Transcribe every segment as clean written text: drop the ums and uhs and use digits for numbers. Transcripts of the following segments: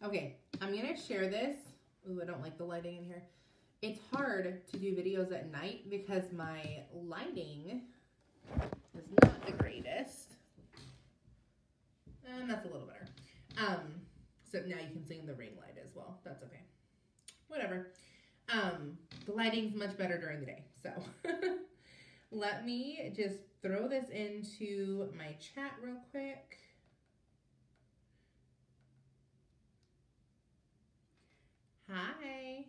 Okay, I'm gonna share this. Ooh, I don't like the lighting in here. It's hard to do videos at night because my lighting is not the greatest. And that's a little better. So now you can see the ring light as well. That's okay. Whatever. The lighting's much better during the day. So let me just throw this into my chat real quick. Hi.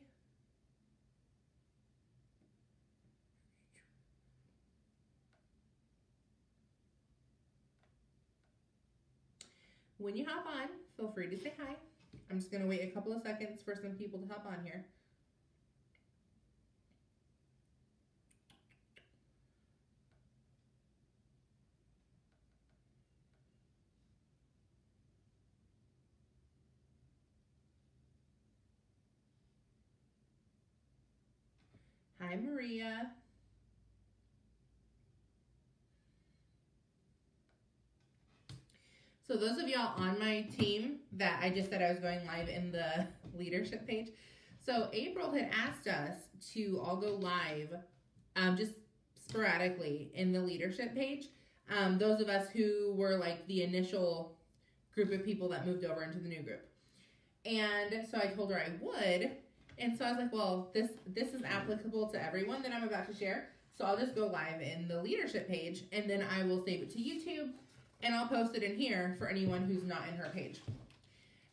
When you hop on, feel free to say hi. I'm just going to wait a couple of seconds for some people to hop on here. Hi, Maria. So those of y'all on my team that I just said I was going live in the leadership page. So April had asked us to all go live just sporadically in the leadership page. Those of us who were like the initial group of people that moved over into the new group. And so I told her I would. And so I was like, well, this is applicable to everyone that I'm about to share. So I'll just go live in the leadership page and then I will save it to YouTube and I'll post it in here for anyone who's not in her page.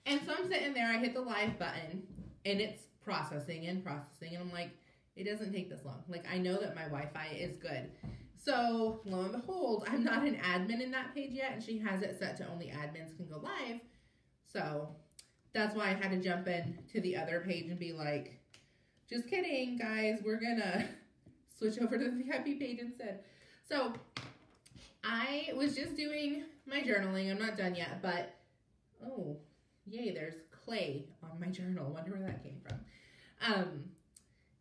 And so I'm sitting there, I hit the live button and it's processing and I'm like, it doesn't take this long. Like I know that my Wi-Fi is good. So lo and behold, I'm not an admin in that page yet and she has it set to only admins can go live. So that's why I had to jump in to the other page and be like, just kidding, guys. We're gonna switch over to the VIP page instead. So I was just doing my journaling. I'm not done yet, but oh, yay, there's clay on my journal. Wonder where that came from.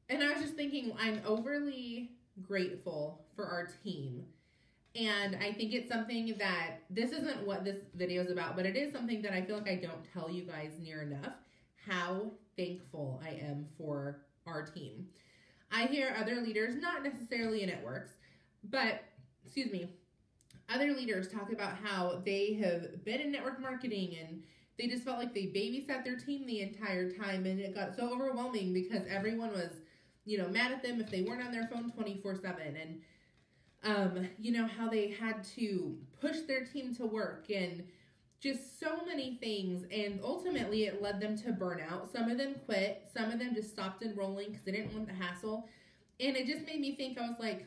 And I was just thinking, I'm overly grateful for our team. And I think it's something that, this isn't what this video is about, but it is something that I feel like I don't tell you guys near enough, how thankful I am for our team. I hear other leaders, not necessarily in It Works, but, excuse me, other leaders talk about how they have been in network marketing and they just felt like they babysat their team the entire time and it got so overwhelming because everyone was, you know, mad at them if they weren't on their phone 24/7 and you know, how they had to push their team to work and just so many things. And ultimately it led them to burnout. Some of them quit. Some of them just stopped enrolling because they didn't want the hassle. And it just made me think, I was like,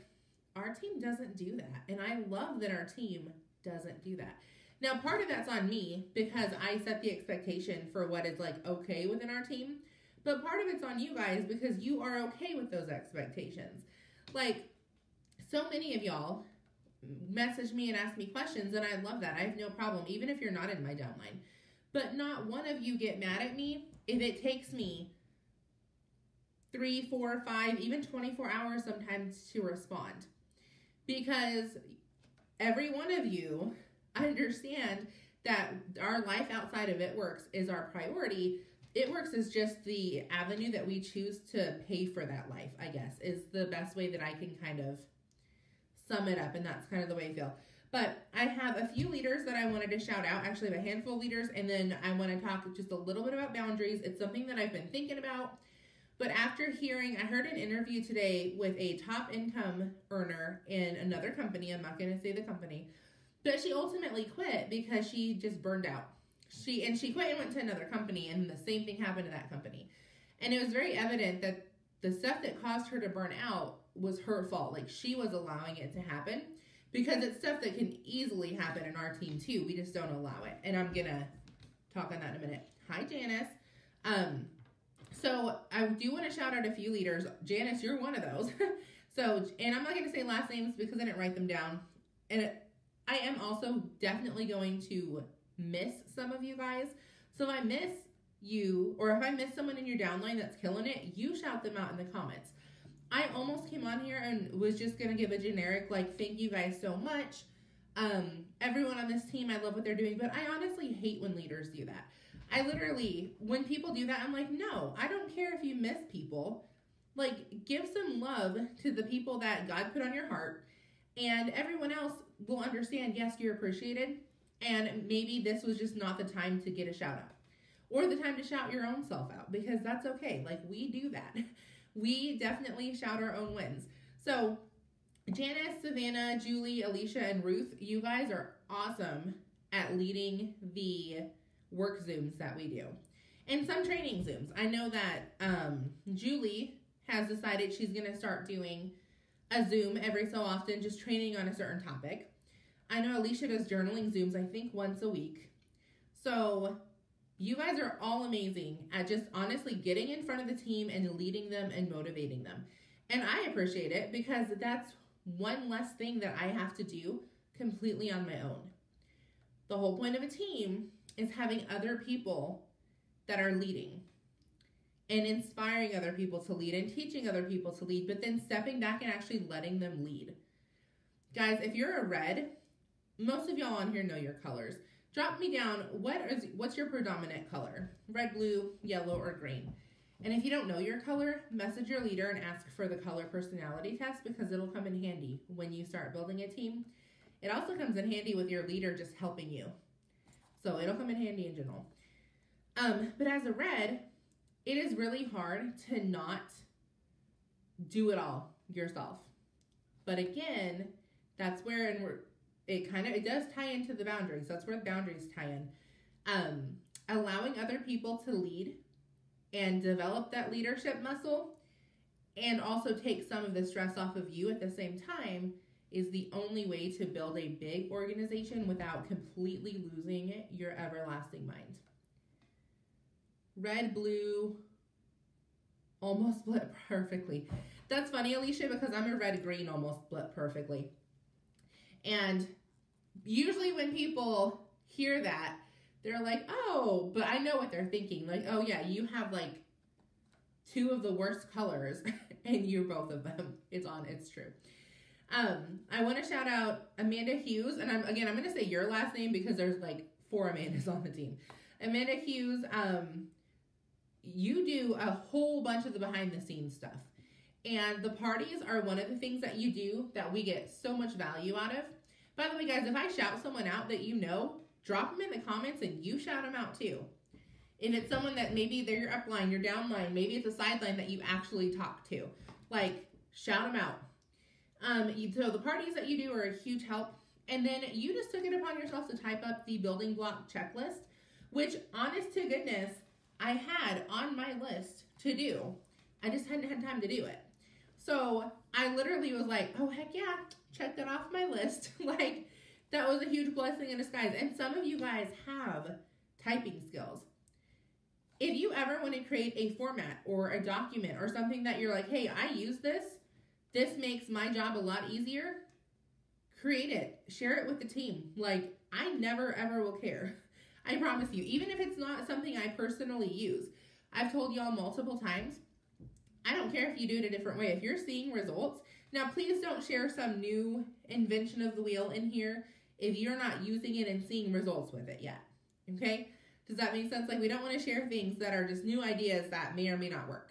our team doesn't do that. And I love that our team doesn't do that. Now, part of that's on me because I set the expectation for what is like okay within our team. But part of it's on you guys because you are okay with those expectations. Like, so many of y'all message me and ask me questions, and I love that. I have no problem, even if you're not in my downline. But not one of you get mad at me if it takes me 3, 4, 5, even 24 hours sometimes to respond. Because every one of you understand that our life outside of It Works is our priority. It Works is just the avenue that we choose to pay for that life, I guess, is the best way that I can kind of sum it up, and that's kind of the way I feel. But I have a few leaders that I wanted to shout out, actually a handful of leaders, and then I want to talk just a little bit about boundaries. It's something that I've been thinking about, but after hearing, I heard an interview today with a top income earner in another company. I'm not going to say the company, but she ultimately quit because she just burned out. She quit and went to another company, and the same thing happened to that company. And it was very evident that the stuff that caused her to burn out was her fault. Like, she was allowing it to happen because it's stuff that can easily happen in our team too. We just don't allow it. And I'm gonna talk on that in a minute. Hi, Janice. So I do want to shout out a few leaders. Janice, you're one of those. And I'm not going to say last names because I didn't write them down. And I am also definitely going to miss some of you guys. So if I miss you, or if I miss someone in your downline that's killing it, you shout them out in the comments. I almost came on here and was just going to give a generic, like, thank you guys so much. Everyone on this team, I love what they're doing, but I honestly hate when leaders do that. I literally, when people do that, I'm like, no, I don't care if you miss people. Like, give some love to the people that God put on your heart, and everyone else will understand, yes, you're appreciated, and maybe this was just not the time to get a shout out or the time to shout your own self out, because that's okay. Like, we do that. We definitely shout our own wins. So Janice, Savannah, Julie, Alicia, and Ruth, you guys are awesome at leading the work Zooms that we do. And some training Zooms. I know that Julie has decided she's going to start doing a Zoom every so often, just training on a certain topic. I know Alicia does journaling Zooms, I think, once a week. So you guys are all amazing at just honestly getting in front of the team and leading them and motivating them. And I appreciate it, because that's one less thing that I have to do completely on my own. The whole point of a team is having other people that are leading and inspiring other people to lead and teaching other people to lead, but then stepping back and actually letting them lead. Guys, if you're a red, most of y'all on here know your colors. Drop me down, what's your predominant color? Red, blue, yellow, or green? And if you don't know your color, message your leader and ask for the color personality test, because it'll come in handy when you start building a team. It also comes in handy with your leader just helping you. So it'll come in handy in general. But as a red, it is really hard to not do it all yourself. But again, that's where, it does tie into the boundaries. That's where the boundaries tie in. Allowing other people to lead and develop that leadership muscle, and also take some of the stress off of you at the same time, is the only way to build a big organization without completely losing your everlasting mind. Red, blue, almost split perfectly. That's funny, Alicia, because I'm a red, green, almost split perfectly. And usually when people hear that, they're like, oh, but I know what they're thinking. Like, oh yeah, you have like two of the worst colors and you're both of them. It's true. I want to shout out Amanda Hughes, and I'm going to say your last name because there's like 4 Amandas on the team. Amanda Hughes, you do a whole bunch of the behind the scenes stuff. And the parties are one of the things that you do that we get so much value out of. By the way, guys, if I shout someone out that you know, drop them in the comments and you shout them out too. If it's someone that maybe they're your upline, your downline, maybe it's a sideline that you actually talk to, like, shout them out. So the parties that you do are a huge help. And then you just took it upon yourself to type up the building block checklist, which, honest to goodness, I had on my list to do. I just hadn't had time to do it. So I literally was like, oh, heck yeah, check that off my list. Like, that was a huge blessing in disguise. And some of you guys have typing skills. If you ever want to create a format or a document or something that you're like, hey, I use this, this makes my job a lot easier, create it. Share it with the team. Like, I never, ever will care. I promise you. Even if it's not something I personally use. I've told y'all multiple times, I don't care if you do it a different way. If you're seeing results, now please don't share some new invention of the wheel in here if you're not using it and seeing results with it yet. Okay? Does that make sense? Like, we don't want to share things that are just new ideas that may or may not work.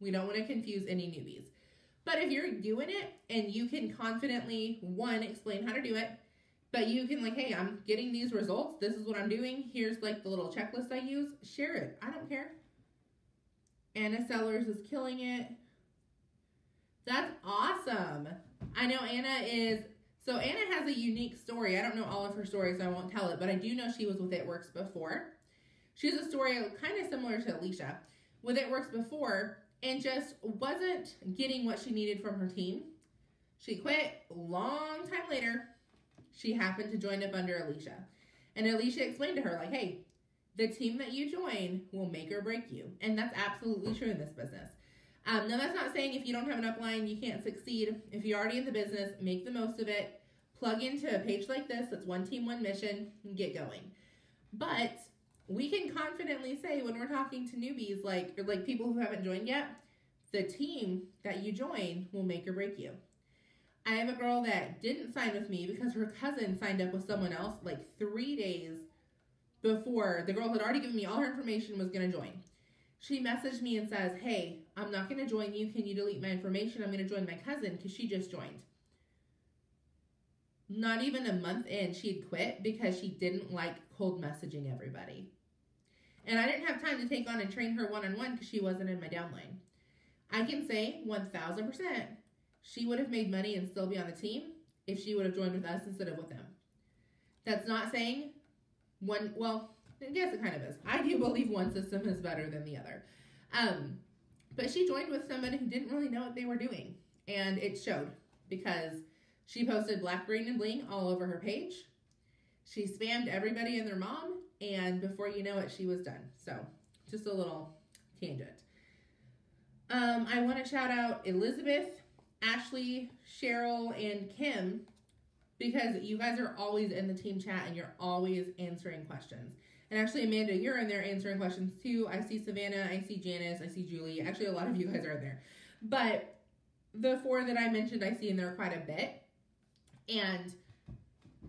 We don't want to confuse any newbies. But if you're doing it and you can confidently, one, explain how to do it, but you can like, hey, I'm getting these results. This is what I'm doing. Here's like the little checklist I use. Share it. I don't care. Anna Sellers is killing it. That's awesome. I know Anna is, so Anna has a unique story. I don't know all of her stories, so I won't tell it, but I do know she was with It Works before. She has a story kind of similar to Alicia. With It Works before, and just wasn't getting what she needed from her team. She quit. Long time later, she happened to join up under Alicia. And Alicia explained to her, like, hey, the team that you join will make or break you. And that's absolutely true in this business. Now, that's not saying if you don't have an upline, you can't succeed. If you're already in the business, make the most of it. Plug into a page like this that's one team, one mission, and get going. But we can confidently say when we're talking to newbies, like people who haven't joined yet, the team that you join will make or break you. I have a girl that didn't sign with me because her cousin signed up with someone else like 3 days before the girl had already given me all her information, was going to join. She messaged me and says, hey, I'm not going to join you. Can you delete my information? I'm going to join my cousin because she just joined. Not even a month in, she'd quit because she didn't like cold messaging everybody. And I didn't have time to take on and train her one-on-one because she wasn't in my downline. I can say 1,000% she would have made money and still be on the team if she would have joined with us instead of with them. That's not saying one, well, I guess it kind of is. I do believe one system is better than the other. But she joined with somebody who didn't really know what they were doing. And it showed because she posted black, green, and bling all over her page. She spammed everybody and their mom. And before you know it, she was done. So just a little tangent. I want to shout out Elizabeth, Ashley, Cheryl, and Kim, because you guys are always in the team chat and you're always answering questions. And actually, Amanda, you're in there answering questions too. I see Savannah, I see Janice, I see Julie. Actually, a lot of you guys are in there. But the 4 that I mentioned, I see in there quite a bit. And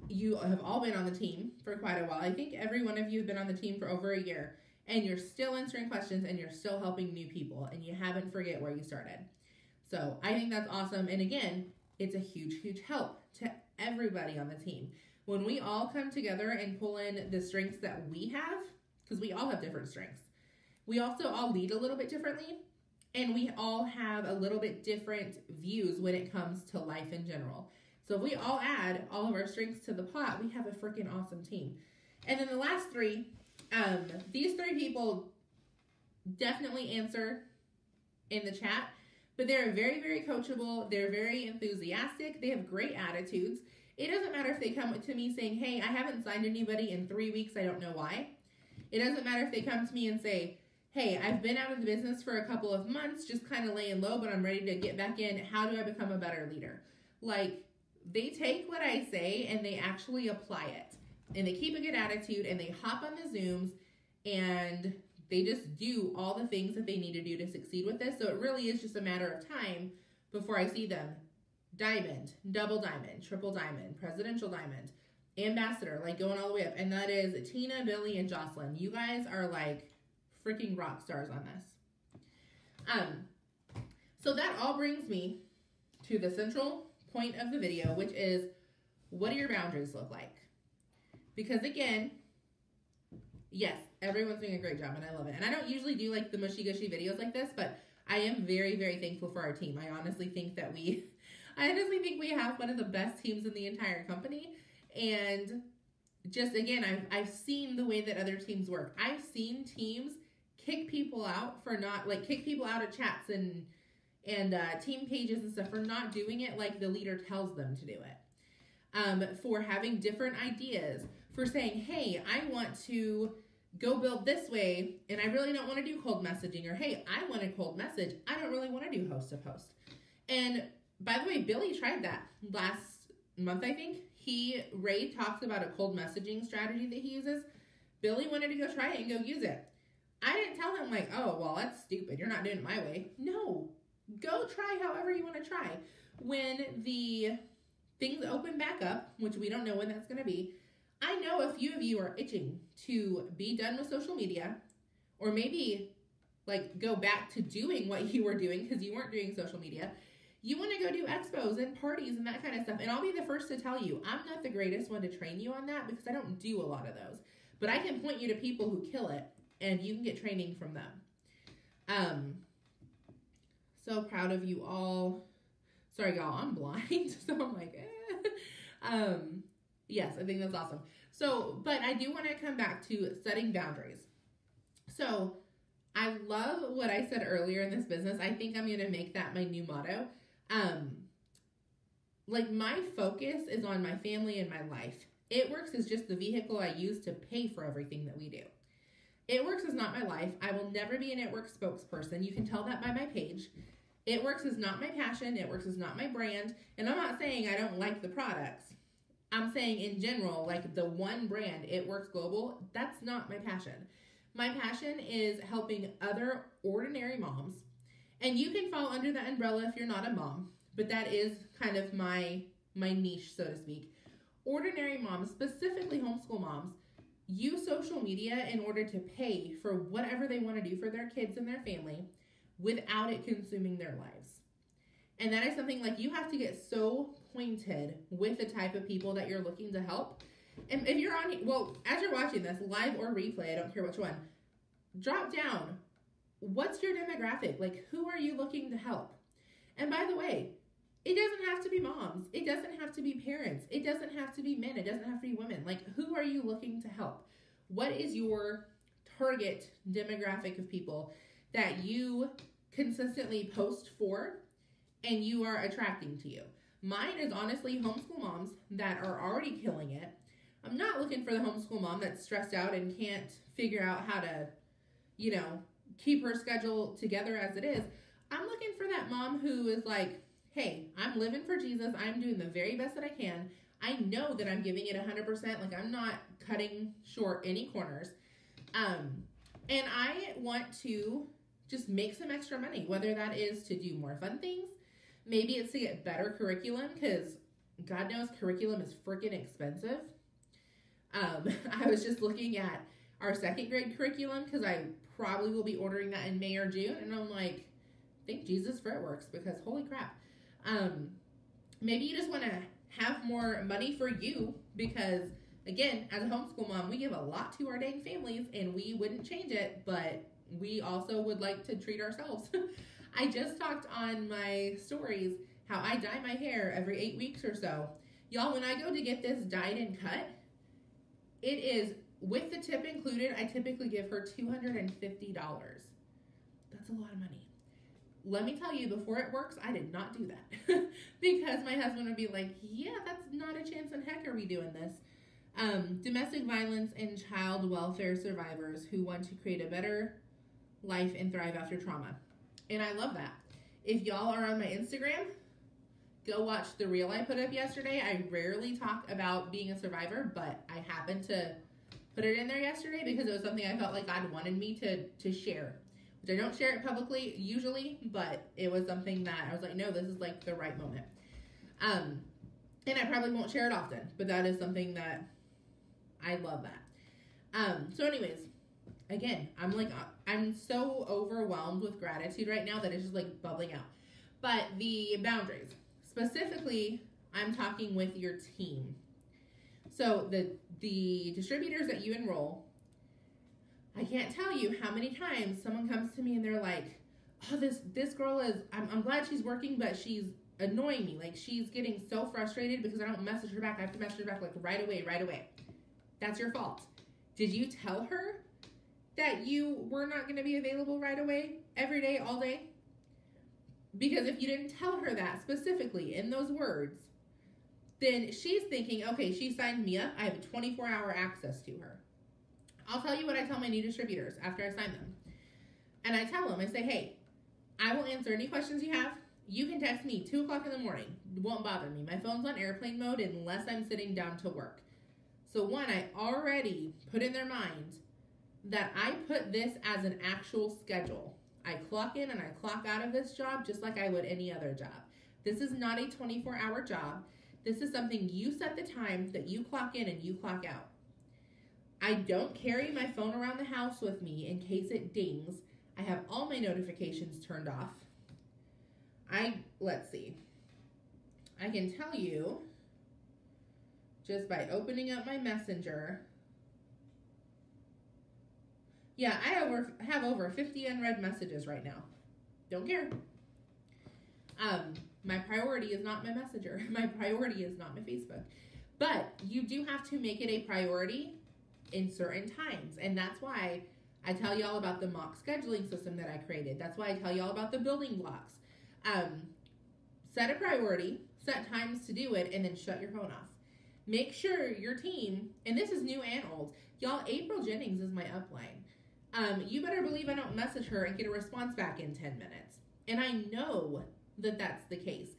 you have all been on the team for quite a while. I think every one of you have been on the team for over a year. And you're still answering questions and you're still helping new people. And you haven't forget where you started. So I think that's awesome. And again, it's a huge, huge help to everybody on the team. When we all come together and pull in the strengths that we have, because we all have different strengths, we also all lead a little bit differently, and we all have a little bit different views when it comes to life in general. So if we all add all of our strengths to the pot, we have a freaking awesome team. And then the last 3, these 3 people definitely answer in the chat, but they're very, very coachable. They're very enthusiastic. They have great attitudes. It doesn't matter if they come to me saying, hey, I haven't signed anybody in 3 weeks. I don't know why. It doesn't matter if they come to me and say, hey, I've been out of the business for a couple of months, just kind of laying low, but I'm ready to get back in. How do I become a better leader? Like, they take what I say and they actually apply it. And they keep a good attitude and they hop on the Zooms and they just do all the things that they need to do to succeed with this. So it really is just a matter of time before I see them diamond, double diamond, triple diamond, presidential diamond, ambassador, like going all the way up. And that is Tina, Billy, and Jocelyn. You guys are like freaking rock stars on this. So that all brings me to the central point of the video, which is, what do your boundaries look like? Because again, yes, everyone's doing a great job and I love it. And I don't usually do like the mushy gushy videos like this, but I am very, very thankful for our team. I honestly think we have one of the best teams in the entire company. And just again, I've seen the way that other teams work. I've seen teams kick people out of chats and team pages and stuff for not doing it like the leader tells them to do it. For having different ideas, for saying, hey, I want to go build this way and I really don't want to do cold messaging, or hey, I want a cold message. I don't really want to do host to post. And by the way, Billy tried that last month, I think. Ray talks about a cold messaging strategy that he uses. Billy wanted to go try it and go use it. I didn't tell him like, oh, well, that's stupid. You're not doing it my way. No, go try however you want to try. When the things open back up, which we don't know when that's going to be, I know a few of you are itching to be done with social media, or maybe like go back to doing what you were doing because you weren't doing social media. You want to go do expos and parties and that kind of stuff. And I'll be the first to tell you, I'm not the greatest one to train you on that because I don't do a lot of those. But I can point you to people who kill it and you can get training from them. So proud of you all. Sorry, y'all, I'm blind. So I'm like, yes, I think that's awesome. So, but I do want to come back to setting boundaries. So I love what I said earlier in this business. I think I'm going to make that my new motto. Like my focus is on my family and my life. It Works is just the vehicle I use to pay for everything that we do. It Works is not my life. I will never be an It Works spokesperson. You can tell that by my page. It Works is not my passion. It Works is not my brand. And I'm not saying I don't like the products. I'm saying in general, like the one brand, It Works Global, that's not my passion. My passion is helping other ordinary moms. And you can fall under that umbrella if you're not a mom, but that is kind of my niche, so to speak. Ordinary moms, specifically homeschool moms, use social social media in order to pay for whatever they want to do for their kids and their family without it consuming their lives. And that is something like you have to get so pointed with the type of people that you're looking to help. And if you're on, well, as you're watching this, live or replay, I don't care which one, drop down. What's your demographic? Like, who are you looking to help? And by the way, it doesn't have to be moms. It doesn't have to be parents. It doesn't have to be men. It doesn't have to be women. Like, who are you looking to help? What is your target demographic of people that you consistently post for and you are attracting to you? Mine is honestly homeschool moms that are already killing it. I'm not looking for the homeschool mom that's stressed out and can't figure out how to, you know, keep her schedule together as it is. I'm looking for that mom who is like, hey, I'm living for Jesus. I'm doing the very best that I can. I know that I'm giving it 100%. Like, I'm not cutting short any corners. And I want to just make some extra money, whether that is to do more fun things. Maybe it's to get better curriculum, because God knows curriculum is freaking expensive. I was just looking at our 2nd grade curriculum, because I probably will be ordering that in May or June. And I'm like, thank Jesus for it works, because holy crap. Maybe you just want to have more money for you, because again, as a homeschool mom, we give a lot to our dang families and we wouldn't change it, but we also would like to treat ourselves. I just talked on my stories how I dye my hair every 8 weeks or so. Y'all, when I go to get this dyed and cut, it is with the tip included. I typically give her $250. That's a lot of money. Let me tell you, before it works, I did not do that because my husband would be like, yeah, that's not a chance in heck are we doing this. Domestic violence and child welfare survivors who want to create a better life and thrive after trauma. And I love that. If y'all are on my Instagram, go watch the reel I put up yesterday. I rarely talk about being a survivor, but I happened to put it in there yesterday because it was something I felt like God wanted me to share. Which I don't share it publicly usually, but it was something that I was like, no, this is like the right moment. And I probably won't share it often, but that is something that I love that. So anyways, again, I'm so overwhelmed with gratitude right now that it's just like bubbling out. But the boundaries, specifically, I'm talking with your team. So the distributors that you enroll, I can't tell you how many times someone comes to me and they're like, oh, this girl is, I'm glad she's working, but she's annoying me. Like, she's getting so frustrated because I don't message her back. I have to message her back like right away. That's your fault. Did you tell her that you were not going to be available right away, every day, all day? Because if you didn't tell her that specifically in those words, then she's thinking, okay, she signed me up. I have a 24-hour access to her. I'll tell you what I tell my new distributors after I sign them. And I tell them, I say, hey, I will answer any questions you have. You can text me 2 o'clock in the morning. It won't bother me. My phone's on airplane mode unless I'm sitting down to work. So one, I already put in their mind that I put this as an actual schedule. I clock in and I clock out of this job just like I would any other job. This is not a 24-hour job. This is something you set the time that you clock in and you clock out. I don't carry my phone around the house with me in case it dings. I have all my notifications turned off. Let's see. I can tell you just by opening up my messenger. Yeah, I have over 50 unread messages right now. Don't care. My priority is not my messenger. My priority is not my Facebook. But you do have to make it a priority in certain times. And that's why I tell y'all about the mock scheduling system that I created. That's why I tell y'all about the building blocks. Set a priority, set times to do it, and then shut your phone off. Make sure your team, and this is new and old, y'all, April Jennings is my upline. You better believe I don't message her and get a response back in 10 minutes. And I know that that's the case.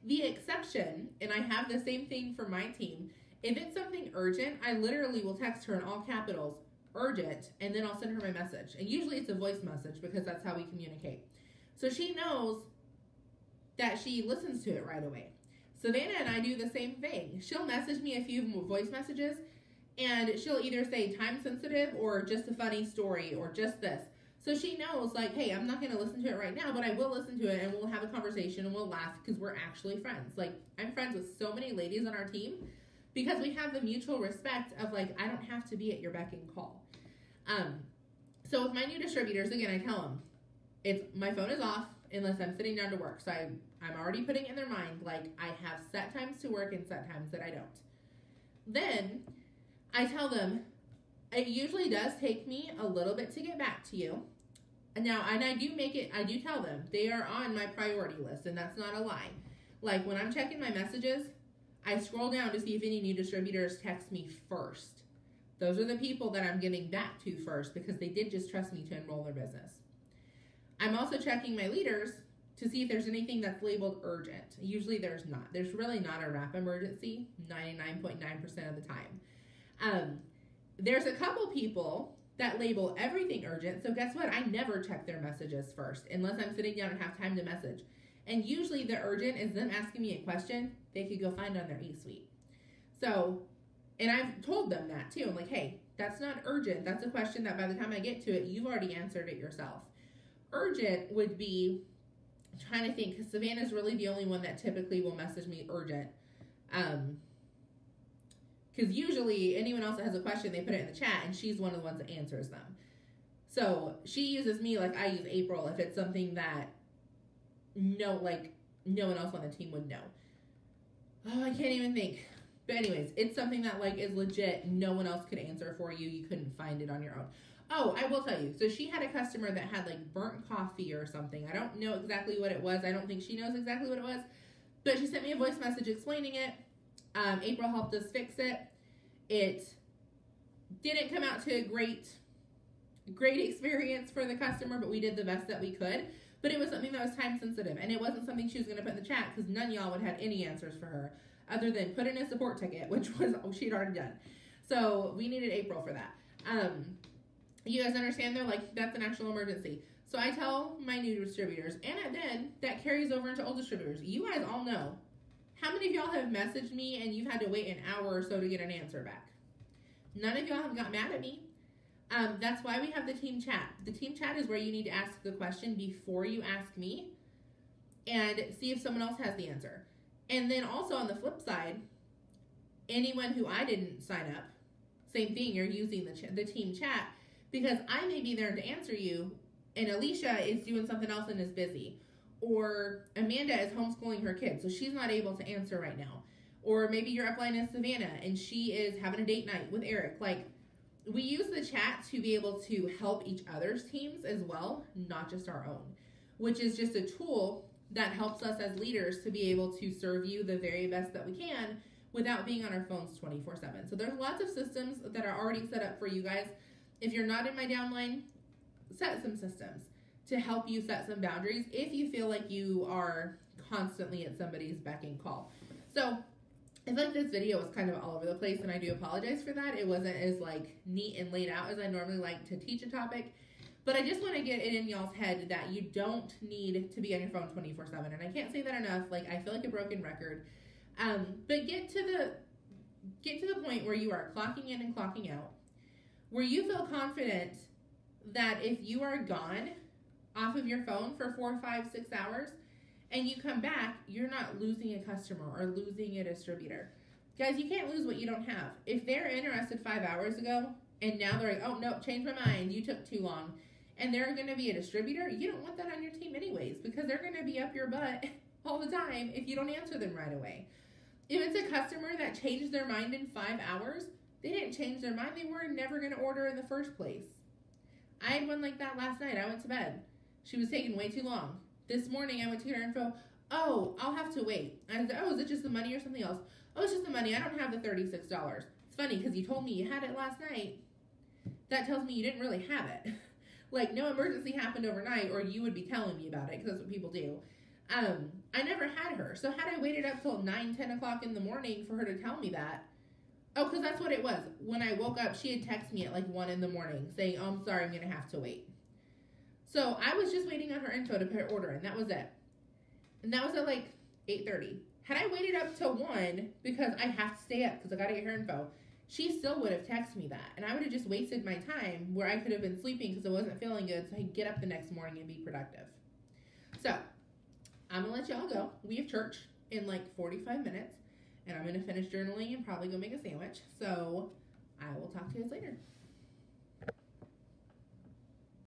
The exception, and I have the same thing for my team, if it's something urgent, I literally will text her in all capitals, urgent, and then I'll send her my message. And usually it's a voice message because that's how we communicate. So she knows that she listens to it right away. Savannah and I do the same thing. She'll message me a few voice messages, And she'll either say time sensitive or just a funny story or just this. So she knows, like, hey, I'm not going to listen to it right now, but I will listen to it and we'll have a conversation and we'll laugh because we're actually friends. Like, I'm friends with so many ladies on our team because we have the mutual respect of, like, I don't have to be at your beck and call. So with my new distributors, again, I tell them, my phone is off unless I'm sitting down to work. So I'm already putting in their mind, like, I have set times to work and set times that I don't. Then I tell them, it usually does take me a little bit to get back to you. And I do tell them they are on my priority list, and that's not a lie. Like, when I'm checking my messages, I scroll down to see if any new distributors text me first. Those are the people that I'm getting back to first because they did just trust me to enroll their business. I'm also checking my leaders to see if there's anything that's labeled urgent. Usually there's not. There's really not a wrap emergency 99.9% of the time. There's a couple people that label everything urgent. So guess what? I never check their messages first unless I'm sitting down and have time to message. And usually the urgent is them asking me a question they could go find on their eSuite. So, and I've told them that too. I'm like, hey, that's not urgent. That's a question that by the time I get to it, you've already answered it yourself. Urgent would be, trying to think, because Savannah's really the only one that typically will message me urgent. Because usually anyone else that has a question, they put it in the chat, and she's one of the ones that answers them. So she uses me like I use April if it's something that no one else on the team would know. Oh, I can't even think. But anyways, it's something that like is legit. No one else could answer for you. You couldn't find it on your own. Oh, I will tell you. So she had a customer that had like burnt coffee or something. I don't know exactly what it was. I don't think she knows exactly what it was. But she sent me a voice message explaining it. April helped us fix it. It didn't come out to a great experience for the customer, but we did the best that we could. But it was something that was time sensitive, and it wasn't something she was going to put in the chat because none of y'all would have any answers for her other than put in a support ticket, which was she'd already done. So we needed April for that. You guys understand though, like that's an actual emergency. So I tell my new distributors, and then that carries over into old distributors. You guys all know. How many of y'all have messaged me and you've had to wait an hour or so to get an answer back? None of y'all have got mad at me. That's why we have the team chat. The team chat is where you need to ask the question before you ask me and see if someone else has the answer. And then also on the flip side, anyone who I didn't sign up, same thing, you're using the team chat because I may be there to answer you and Alicia is doing something else and is busy. Or Amanda is homeschooling her kids, so she's not able to answer right now. Or maybe your upline is Savannah, and she is having a date night with Eric. Like, we use the chat to be able to help each other's teams as well, not just our own, which is just a tool that helps us as leaders to be able to serve you the very best that we can without being on our phones 24/7. So there's lots of systems that are already set up for you guys. If you're not in my downline, set some systems to help you set some boundaries if you feel like you are constantly at somebody's beck and call. So I feel like this video was kind of all over the place, and I do apologize for that. It wasn't as like neat and laid out as I normally like to teach a topic, but I just want to get it in y'all's head that you don't need to be on your phone 24/7, and I can't say that enough. Like, I feel like a broken record. But get to the point where you are clocking in and clocking out, where you feel confident that if you are gone off of your phone for 4, 5, 6 hours and you come back, you're not losing a customer or losing a distributor. Guys, you can't lose what you don't have. If they're interested 5 hours ago and now they're like, oh, no, changed my mind, you took too long, and they're going to be a distributor, you don't want that on your team anyways because they're going to be up your butt all the time if you don't answer them right away. If it's a customer that changed their mind in 5 hours, they didn't change their mind. They were never going to order in the first place. I had one like that last night. I went to bed. She was taking way too long. This morning, I went to get her info. Oh, I'll have to wait. I said, oh, is it just the money or something else? Oh, it's just the money. I don't have the $36. It's funny because you told me you had it last night. That tells me you didn't really have it. Like, no emergency happened overnight, or you would be telling me about it because that's what people do. I never had her. So had I waited up till 9, 10 o'clock in the morning for her to tell me that, oh, because that's what it was. When I woke up, she had texted me at like 1 in the morning saying, oh, I'm sorry, I'm going to have to wait. So I was just waiting on her info to put her order in. That was it. And that was at like 8:30. Had I waited up till 1 because I have to stay up because I got to get her info, she still would have texted me that. And I would have just wasted my time where I could have been sleeping because I wasn't feeling good so I could get up the next morning and be productive. So, I'm going to let y'all go. We have church in like 45 minutes. And I'm going to finish journaling and probably go make a sandwich. So, I will talk to you guys later.